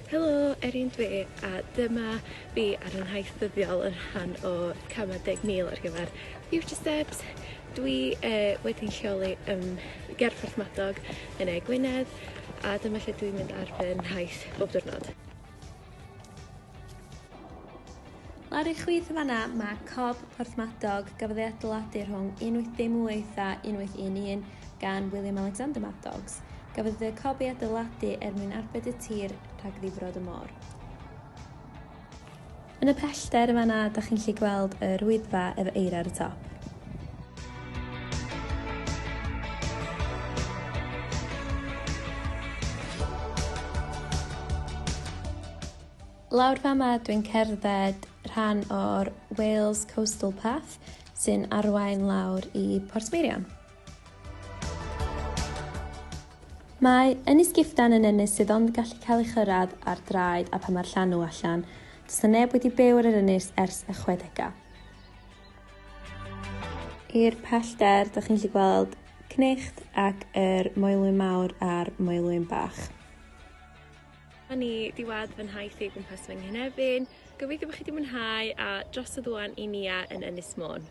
Helo, Erin dwi, a dyma fi ar yn haith dyddiol yn rhan o 10,000 ar gyfer Future Steps. Dwi wedi'n lleoli ger Porthmadog yn Gwynedd, a dyma lle dwi'n mynd ar fy nhaith bob diwrnod. Lawr i chwith yn fanna, mae cob Porthmadog gafodd ei adeiladu rhwng 1808 a 1811 gan William Alexander Maddox. Gafodd y cob ei adeiladu mwyn arbed y tir rhag ddifrod y môr. Yn y pellter yn fanna, da chi'n gallu gweld yr Wyddfa efo eira ar y top. Lawr fama dwi'n cerdded rhan o'r Wales Coastal Path sy'n arwain lawr i Porthmadog. Mae ynys Giftan yn ynys sydd ond gallu cael ei chyrraedd ar draed a pan mae'r llanw allan. Does na neb wedi byw ar yr ynys ers y 60au. I'r pellter, da chi'n gallu gweld cnicht ac yr moelwyn mawr a'r moelwyn bach. Dyma ni diwadd fy nhaith i gwmpas fy nghenefin. Gobeithio bod chi wedi mwynhau a dros y ddwan i ni yn Ynys Môn.